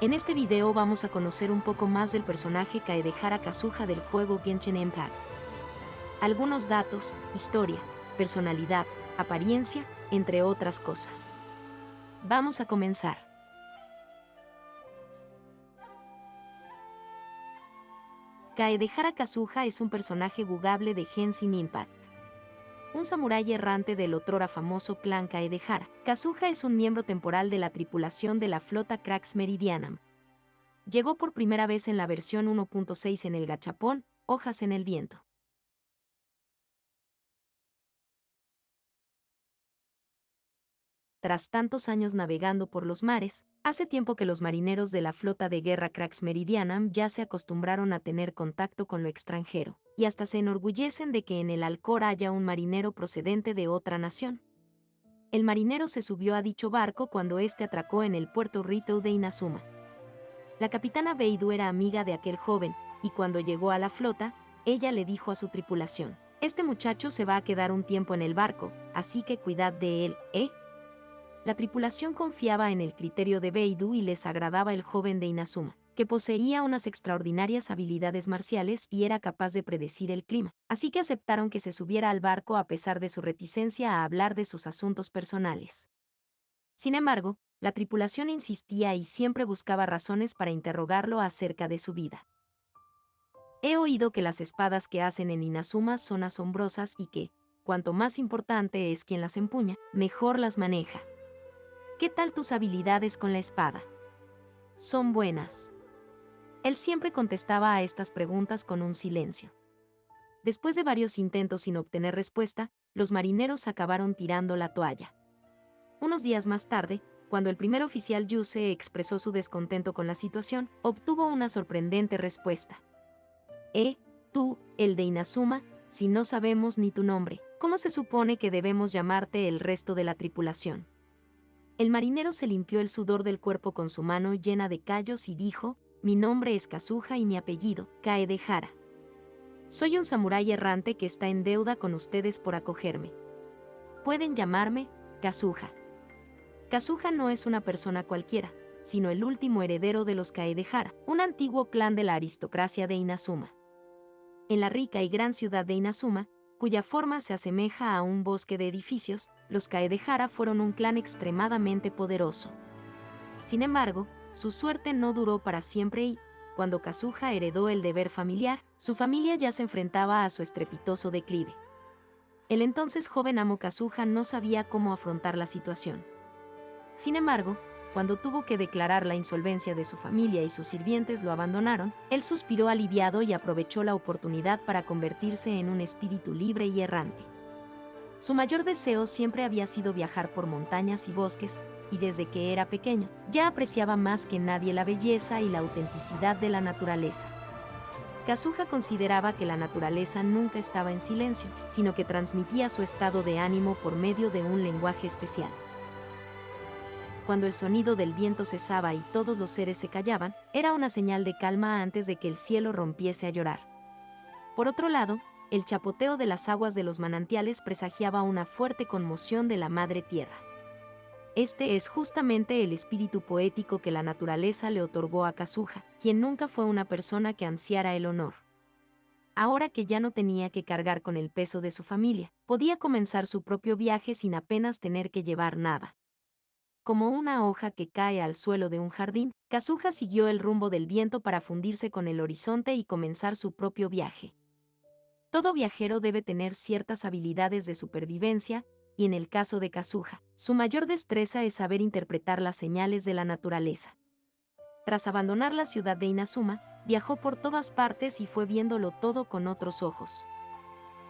En este video vamos a conocer un poco más del personaje Kaedehara Kazuha del juego Genshin Impact. Algunos datos, historia, personalidad, apariencia, entre otras cosas. Vamos a comenzar. Kaedehara Kazuha es un personaje jugable de Genshin Impact. Un samurái errante del otrora famoso clan Kaedehara, Kazuha es un miembro temporal de la tripulación de la flota Crux Meridianum. Llegó por primera vez en la versión 1.6 en el gachapón, Hojas en el viento. Tras tantos años navegando por los mares, hace tiempo que los marineros de la flota de guerra Crux Meridianum ya se acostumbraron a tener contacto con lo extranjero, y hasta se enorgullecen de que en el Alcor haya un marinero procedente de otra nación. El marinero se subió a dicho barco cuando éste atracó en el puerto Ritou de Inazuma. La capitana Beidou era amiga de aquel joven, y cuando llegó a la flota, ella le dijo a su tripulación: «Este muchacho se va a quedar un tiempo en el barco, así que cuidad de él, ¿eh?». La tripulación confiaba en el criterio de Beidou y les agradaba el joven de Inazuma, que poseía unas extraordinarias habilidades marciales y era capaz de predecir el clima, así que aceptaron que se subiera al barco a pesar de su reticencia a hablar de sus asuntos personales. Sin embargo, la tripulación insistía y siempre buscaba razones para interrogarlo acerca de su vida. «He oído que las espadas que hacen en Inazuma son asombrosas y que, cuanto más importante es quien las empuña, mejor las maneja. ¿Qué tal tus habilidades con la espada? ¿Son buenas?». Él siempre contestaba a estas preguntas con un silencio. Después de varios intentos sin obtener respuesta, los marineros acabaron tirando la toalla. Unos días más tarde, cuando el primer oficial Yuse expresó su descontento con la situación, obtuvo una sorprendente respuesta. Tú, el de Inazuma, si no sabemos ni tu nombre, ¿cómo se supone que debemos llamarte el resto de la tripulación?». El marinero se limpió el sudor del cuerpo con su mano llena de callos y dijo: «Mi nombre es Kazuha y mi apellido, Kaedehara. Soy un samurái errante que está en deuda con ustedes por acogerme. Pueden llamarme Kazuha». Kazuha no es una persona cualquiera, sino el último heredero de los Kaedehara, un antiguo clan de la aristocracia de Inazuma. En la rica y gran ciudad de Inazuma, cuya forma se asemeja a un bosque de edificios, los Kaedehara fueron un clan extremadamente poderoso. Sin embargo, su suerte no duró para siempre y, cuando Kazuha heredó el deber familiar, su familia ya se enfrentaba a su estrepitoso declive. El entonces joven amo Kazuha no sabía cómo afrontar la situación. Sin embargo, cuando tuvo que declarar la insolvencia de su familia y sus sirvientes lo abandonaron, él suspiró aliviado y aprovechó la oportunidad para convertirse en un espíritu libre y errante. Su mayor deseo siempre había sido viajar por montañas y bosques, y desde que era pequeño, ya apreciaba más que nadie la belleza y la autenticidad de la naturaleza. Kazuha consideraba que la naturaleza nunca estaba en silencio, sino que transmitía su estado de ánimo por medio de un lenguaje especial. Cuando el sonido del viento cesaba y todos los seres se callaban, era una señal de calma antes de que el cielo rompiese a llorar. Por otro lado, el chapoteo de las aguas de los manantiales presagiaba una fuerte conmoción de la madre tierra. Este es justamente el espíritu poético que la naturaleza le otorgó a Kazuha, quien nunca fue una persona que ansiara el honor. Ahora que ya no tenía que cargar con el peso de su familia, podía comenzar su propio viaje sin apenas tener que llevar nada. Como una hoja que cae al suelo de un jardín, Kazuha siguió el rumbo del viento para fundirse con el horizonte y comenzar su propio viaje. Todo viajero debe tener ciertas habilidades de supervivencia, y en el caso de Kazuha, su mayor destreza es saber interpretar las señales de la naturaleza. Tras abandonar la ciudad de Inazuma, viajó por todas partes y fue viéndolo todo con otros ojos.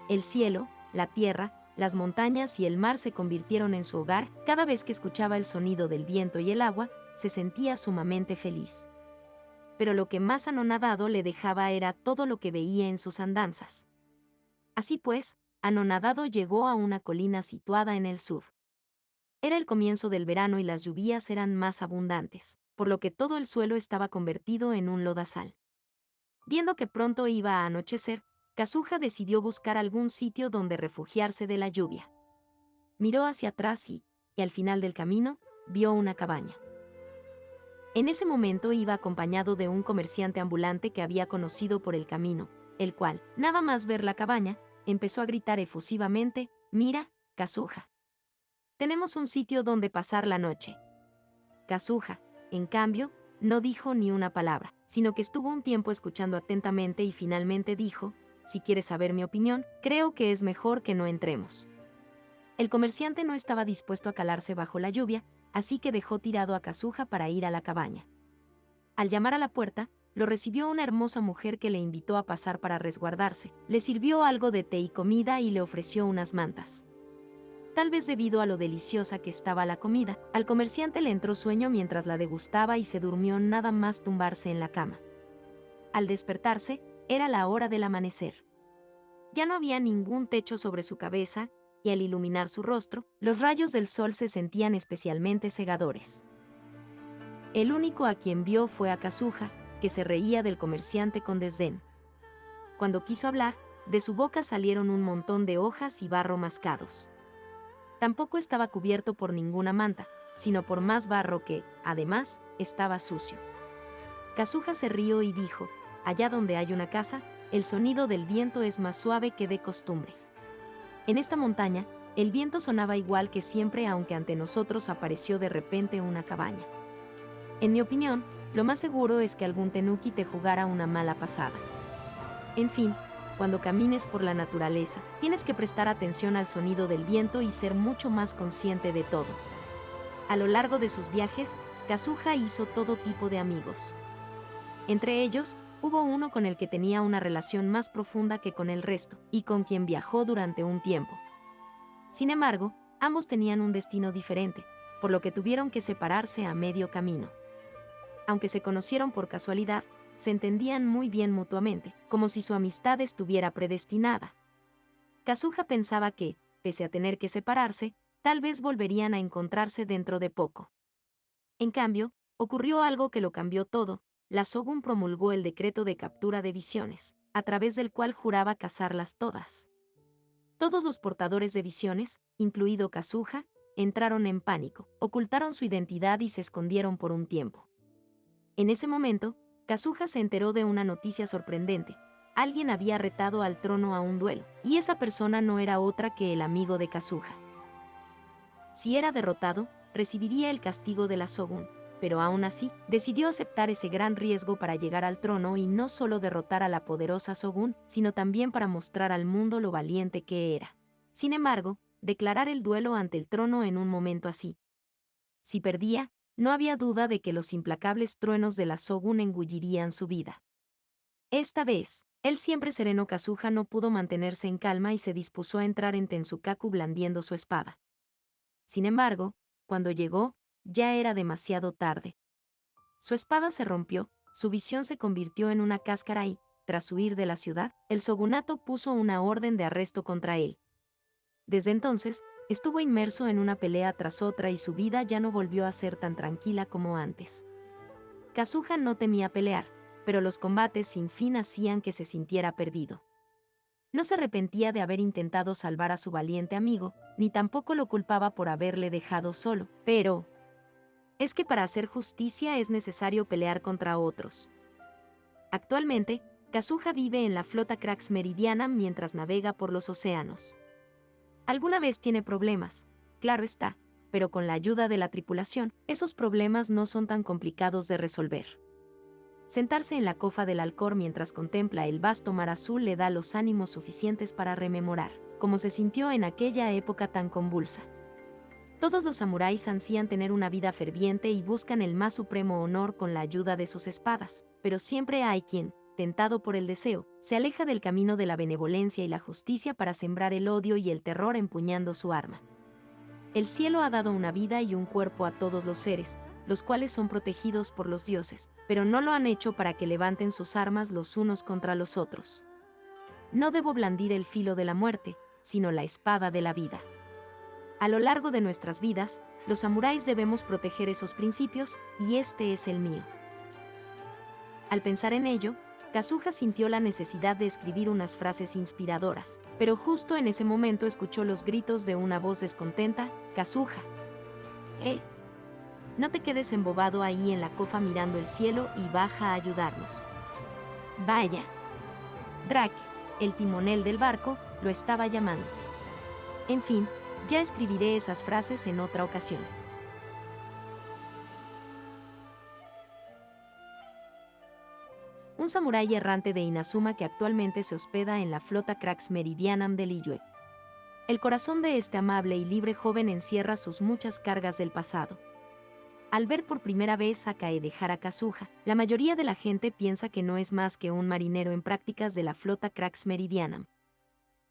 El cielo, la tierra, las montañas y el mar se convirtieron en su hogar. Cada vez que escuchaba el sonido del viento y el agua, se sentía sumamente feliz. Pero lo que más anonadado le dejaba era todo lo que veía en sus andanzas. Así pues, anonadado llegó a una colina situada en el sur. Era el comienzo del verano y las lluvias eran más abundantes, por lo que todo el suelo estaba convertido en un lodazal. Viendo que pronto iba a anochecer, Kazuha decidió buscar algún sitio donde refugiarse de la lluvia. Miró hacia atrás y, al final del camino, vio una cabaña. En ese momento iba acompañado de un comerciante ambulante que había conocido por el camino, el cual, nada más ver la cabaña, empezó a gritar efusivamente: «Mira, Kazuha. Tenemos un sitio donde pasar la noche». Kazuha, en cambio, no dijo ni una palabra, sino que estuvo un tiempo escuchando atentamente y finalmente dijo: «Si quieres saber mi opinión, creo que es mejor que no entremos». El comerciante no estaba dispuesto a calarse bajo la lluvia, así que dejó tirado a Kazuha para ir a la cabaña. Al llamar a la puerta, lo recibió una hermosa mujer que le invitó a pasar para resguardarse, le sirvió algo de té y comida y le ofreció unas mantas. Tal vez debido a lo deliciosa que estaba la comida, al comerciante le entró sueño mientras la degustaba y se durmió nada más tumbarse en la cama. Al despertarse, era la hora del amanecer. Ya no había ningún techo sobre su cabeza, y al iluminar su rostro, los rayos del sol se sentían especialmente cegadores. El único a quien vio fue a Kazuha, que se reía del comerciante con desdén. Cuando quiso hablar, de su boca salieron un montón de hojas y barro mascados. Tampoco estaba cubierto por ninguna manta, sino por más barro que, además, estaba sucio. Kazuha se rió y dijo: «Allá donde hay una casa, el sonido del viento es más suave que de costumbre». En esta montaña, el viento sonaba igual que siempre, aunque ante nosotros apareció de repente una cabaña. En mi opinión, lo más seguro es que algún tenuki te jugara una mala pasada. En fin, cuando camines por la naturaleza, tienes que prestar atención al sonido del viento y ser mucho más consciente de todo. A lo largo de sus viajes, Kazuha hizo todo tipo de amigos. Entre ellos, hubo uno con el que tenía una relación más profunda que con el resto, y con quien viajó durante un tiempo. Sin embargo, ambos tenían un destino diferente, por lo que tuvieron que separarse a medio camino. Aunque se conocieron por casualidad, se entendían muy bien mutuamente, como si su amistad estuviera predestinada. Kazuha pensaba que, pese a tener que separarse, tal vez volverían a encontrarse dentro de poco. En cambio, ocurrió algo que lo cambió todo. La Shogun promulgó el decreto de captura de visiones, a través del cual juraba cazarlas todas. Todos los portadores de visiones, incluido Kazuha, entraron en pánico, ocultaron su identidad y se escondieron por un tiempo. En ese momento, Kazuha se enteró de una noticia sorprendente. Alguien había retado al trono a un duelo, y esa persona no era otra que el amigo de Kazuha. Si era derrotado, recibiría el castigo de la Shogun, pero aún así, decidió aceptar ese gran riesgo para llegar al trono y no solo derrotar a la poderosa Shogun, sino también para mostrar al mundo lo valiente que era. Sin embargo, declarar el duelo ante el trono en un momento así. Si perdía, no había duda de que los implacables truenos de la Shogun engullirían su vida. Esta vez, el siempre sereno Kazuha no pudo mantenerse en calma y se dispuso a entrar en Tensukaku blandiendo su espada. Sin embargo, cuando llegó, ya era demasiado tarde. Su espada se rompió, su visión se convirtió en una cáscara y, tras huir de la ciudad, el shogunato puso una orden de arresto contra él. Desde entonces, estuvo inmerso en una pelea tras otra y su vida ya no volvió a ser tan tranquila como antes. Kazuha no temía pelear, pero los combates sin fin hacían que se sintiera perdido. No se arrepentía de haber intentado salvar a su valiente amigo, ni tampoco lo culpaba por haberle dejado solo, pero es que para hacer justicia es necesario pelear contra otros. Actualmente, Kazuha vive en la flota Crux Meridiana mientras navega por los océanos. Alguna vez tiene problemas, claro está, pero con la ayuda de la tripulación, esos problemas no son tan complicados de resolver. Sentarse en la cofa del Alcor mientras contempla el vasto mar azul le da los ánimos suficientes para rememorar cómo se sintió en aquella época tan convulsa. Todos los samuráis ansían tener una vida ferviente y buscan el más supremo honor con la ayuda de sus espadas, pero siempre hay quien, tentado por el deseo, se aleja del camino de la benevolencia y la justicia para sembrar el odio y el terror empuñando su arma. El cielo ha dado una vida y un cuerpo a todos los seres, los cuales son protegidos por los dioses, pero no lo han hecho para que levanten sus armas los unos contra los otros. No debo blandir el filo de la muerte, sino la espada de la vida. A lo largo de nuestras vidas, los samuráis debemos proteger esos principios, y este es el mío. Al pensar en ello, Kazuha sintió la necesidad de escribir unas frases inspiradoras, pero justo en ese momento escuchó los gritos de una voz descontenta: «Kazuha. No te quedes embobado ahí en la cofa mirando el cielo y baja a ayudarnos. Vaya. Drake, el timonel del barco, lo estaba llamando. En fin, ya escribiré esas frases en otra ocasión. Un samurái errante de Inazuma que actualmente se hospeda en la flota Crux Meridianum de Liyue. El corazón de este amable y libre joven encierra sus muchas cargas del pasado. Al ver por primera vez a Kaedehara Kazuha, la mayoría de la gente piensa que no es más que un marinero en prácticas de la flota Crux Meridianum.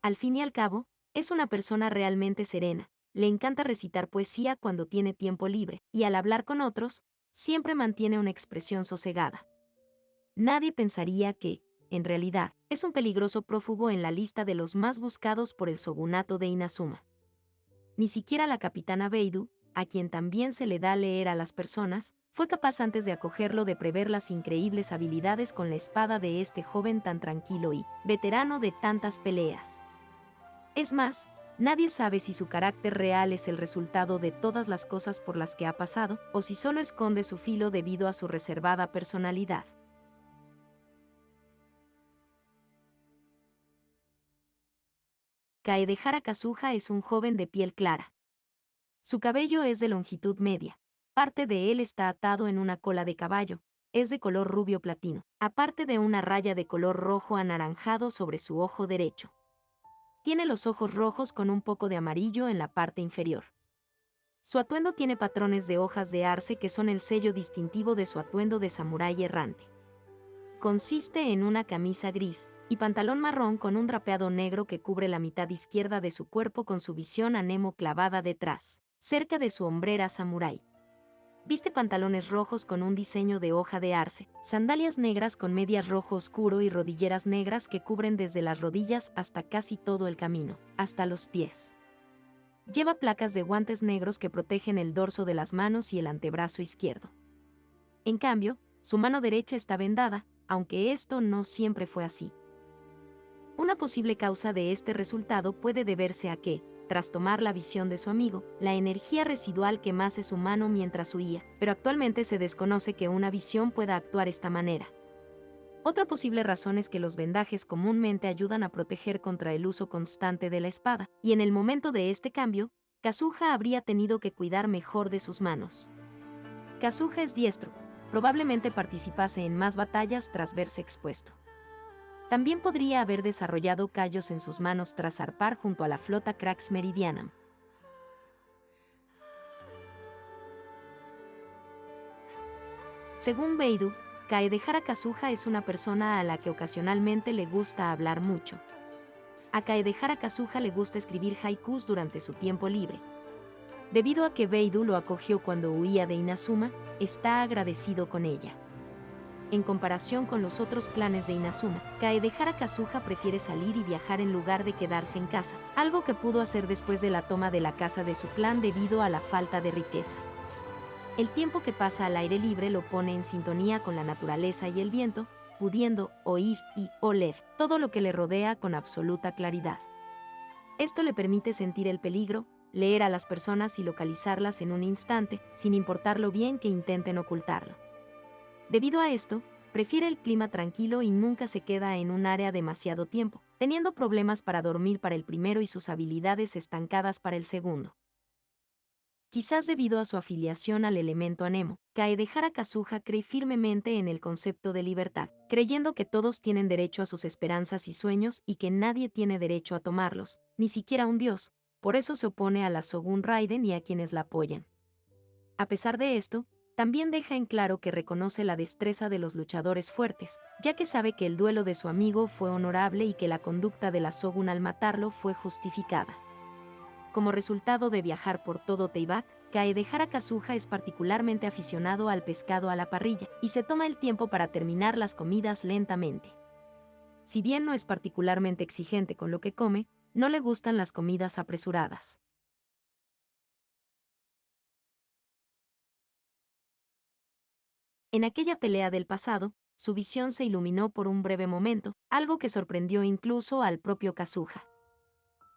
Al fin y al cabo, es una persona realmente serena, le encanta recitar poesía cuando tiene tiempo libre, y al hablar con otros, siempre mantiene una expresión sosegada. Nadie pensaría que, en realidad, es un peligroso prófugo en la lista de los más buscados por el shogunato de Inazuma. Ni siquiera la capitana Beidou, a quien también se le da leer a las personas, fue capaz antes de acogerlo de prever las increíbles habilidades con la espada de este joven tan tranquilo y veterano de tantas peleas. Es más, nadie sabe si su carácter real es el resultado de todas las cosas por las que ha pasado, o si solo esconde su filo debido a su reservada personalidad. Kaedehara Kazuha es un joven de piel clara. Su cabello es de longitud media. Parte de él está atado en una cola de caballo. Es de color rubio platino, aparte de una raya de color rojo anaranjado sobre su ojo derecho. Tiene los ojos rojos con un poco de amarillo en la parte inferior. Su atuendo tiene patrones de hojas de arce que son el sello distintivo de su atuendo de samurái errante. Consiste en una camisa gris y pantalón marrón con un drapeado negro que cubre la mitad izquierda de su cuerpo con su visión a Nemo clavada detrás, cerca de su hombrera samurái. Viste pantalones rojos con un diseño de hoja de arce, sandalias negras con medias rojo oscuro y rodilleras negras que cubren desde las rodillas hasta casi todo el camino, hasta los pies. Lleva placas de guantes negros que protegen el dorso de las manos y el antebrazo izquierdo. En cambio, su mano derecha está vendada, aunque esto no siempre fue así. Una posible causa de este resultado puede deberse a que, tras tomar la visión de su amigo, la energía residual quemase su mano mientras huía, pero actualmente se desconoce que una visión pueda actuar esta manera. Otra posible razón es que los vendajes comúnmente ayudan a proteger contra el uso constante de la espada, y en el momento de este cambio, Kazuha habría tenido que cuidar mejor de sus manos. Kazuha es diestro, probablemente participase en más batallas tras verse expuesto. También podría haber desarrollado callos en sus manos tras zarpar junto a la flota Crux Meridianum. Según Beidou, Kaedehara Kazuha es una persona a la que ocasionalmente le gusta hablar mucho. A Kaedehara Kazuha le gusta escribir haikus durante su tiempo libre. Debido a que Beidou lo acogió cuando huía de Inazuma, está agradecido con ella. En comparación con los otros clanes de Inazuma, Kaedehara Kazuha prefiere salir y viajar en lugar de quedarse en casa, algo que pudo hacer después de la toma de la casa de su clan debido a la falta de riqueza. El tiempo que pasa al aire libre lo pone en sintonía con la naturaleza y el viento, pudiendo oír y oler todo lo que le rodea con absoluta claridad. Esto le permite sentir el peligro, leer a las personas y localizarlas en un instante, sin importar lo bien que intenten ocultarlo. Debido a esto, prefiere el clima tranquilo y nunca se queda en un área demasiado tiempo, teniendo problemas para dormir para el primero y sus habilidades estancadas para el segundo. Quizás debido a su afiliación al elemento anemo, Kaedehara Kazuha cree firmemente en el concepto de libertad, creyendo que todos tienen derecho a sus esperanzas y sueños y que nadie tiene derecho a tomarlos, ni siquiera un dios. Por eso se opone a la Shogun Raiden y a quienes la apoyan. A pesar de esto, también deja en claro que reconoce la destreza de los luchadores fuertes, ya que sabe que el duelo de su amigo fue honorable y que la conducta de la Shogun al matarlo fue justificada. Como resultado de viajar por todo Teyvat, Kaedehara Kazuha es particularmente aficionado al pescado a la parrilla y se toma el tiempo para terminar las comidas lentamente. Si bien no es particularmente exigente con lo que come, no le gustan las comidas apresuradas. En aquella pelea del pasado, su visión se iluminó por un breve momento, algo que sorprendió incluso al propio Kazuha.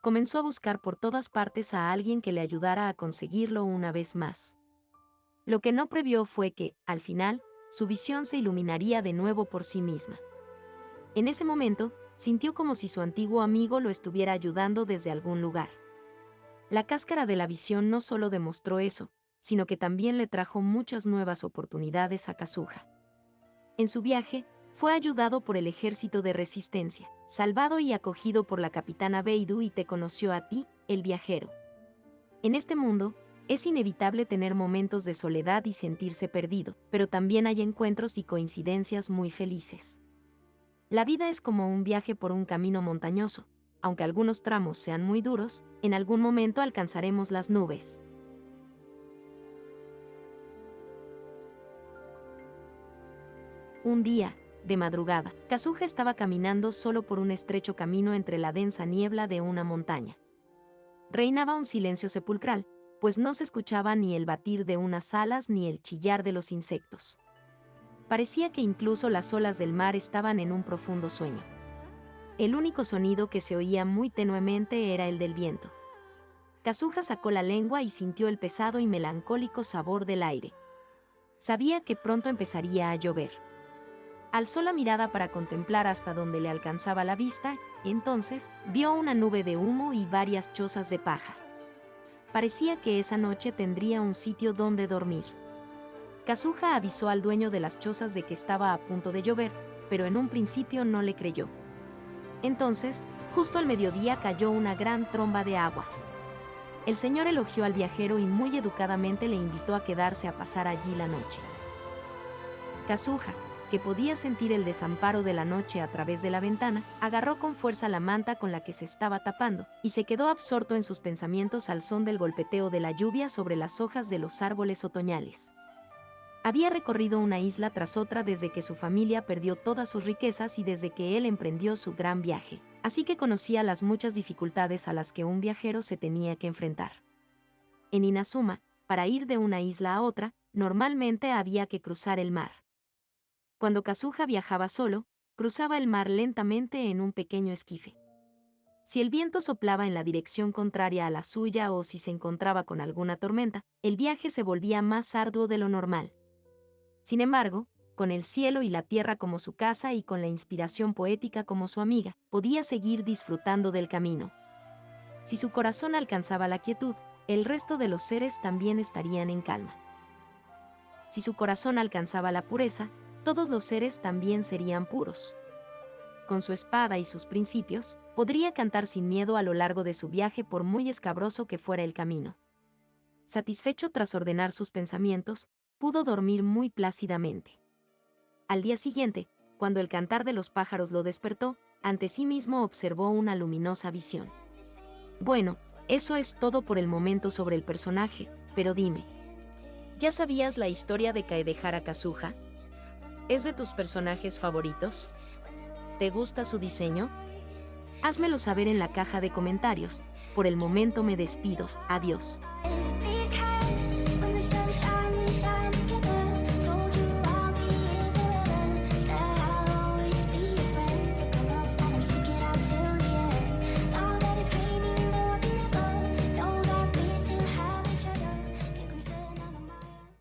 Comenzó a buscar por todas partes a alguien que le ayudara a conseguirlo una vez más. Lo que no previó fue que, al final, su visión se iluminaría de nuevo por sí misma. En ese momento, sintió como si su antiguo amigo lo estuviera ayudando desde algún lugar. La cáscara de la visión no solo demostró eso, sino que también le trajo muchas nuevas oportunidades a Kazuha. En su viaje, fue ayudado por el ejército de resistencia, salvado y acogido por la capitana Beidou y te conoció a ti, el viajero. En este mundo, es inevitable tener momentos de soledad y sentirse perdido, pero también hay encuentros y coincidencias muy felices. La vida es como un viaje por un camino montañoso. Aunque algunos tramos sean muy duros, en algún momento alcanzaremos las nubes. Un día, de madrugada, Kazuha estaba caminando solo por un estrecho camino entre la densa niebla de una montaña. Reinaba un silencio sepulcral, pues no se escuchaba ni el batir de unas alas ni el chillar de los insectos. Parecía que incluso las olas del mar estaban en un profundo sueño. El único sonido que se oía muy tenuemente era el del viento. Kazuha sacó la lengua y sintió el pesado y melancólico sabor del aire. Sabía que pronto empezaría a llover. Alzó la mirada para contemplar hasta donde le alcanzaba la vista, y entonces vio una nube de humo y varias chozas de paja. Parecía que esa noche tendría un sitio donde dormir. Kazuha avisó al dueño de las chozas de que estaba a punto de llover, pero en un principio no le creyó. Entonces, justo al mediodía cayó una gran tromba de agua. El señor elogió al viajero y muy educadamente le invitó a quedarse a pasar allí la noche. Kazuha, que podía sentir el desamparo de la noche a través de la ventana, agarró con fuerza la manta con la que se estaba tapando, y se quedó absorto en sus pensamientos al son del golpeteo de la lluvia sobre las hojas de los árboles otoñales. Había recorrido una isla tras otra desde que su familia perdió todas sus riquezas y desde que él emprendió su gran viaje, así que conocía las muchas dificultades a las que un viajero se tenía que enfrentar. En Inazuma, para ir de una isla a otra, normalmente había que cruzar el mar. Cuando Kazuha viajaba solo, cruzaba el mar lentamente en un pequeño esquife. Si el viento soplaba en la dirección contraria a la suya o si se encontraba con alguna tormenta, el viaje se volvía más arduo de lo normal. Sin embargo, con el cielo y la tierra como su casa y con la inspiración poética como su amiga, podía seguir disfrutando del camino. Si su corazón alcanzaba la quietud, el resto de los seres también estarían en calma. Si su corazón alcanzaba la pureza, todos los seres también serían puros. Con su espada y sus principios, podría cantar sin miedo a lo largo de su viaje por muy escabroso que fuera el camino. Satisfecho tras ordenar sus pensamientos, pudo dormir muy plácidamente. Al día siguiente, cuando el cantar de los pájaros lo despertó, ante sí mismo observó una luminosa visión. Bueno, eso es todo por el momento sobre el personaje, pero dime, ¿ya sabías la historia de Kaedehara Kazuha? ¿Es de tus personajes favoritos? ¿Te gusta su diseño? Házmelo saber en la caja de comentarios. Por el momento me despido. Adiós. Because when the sun shines, we shine together.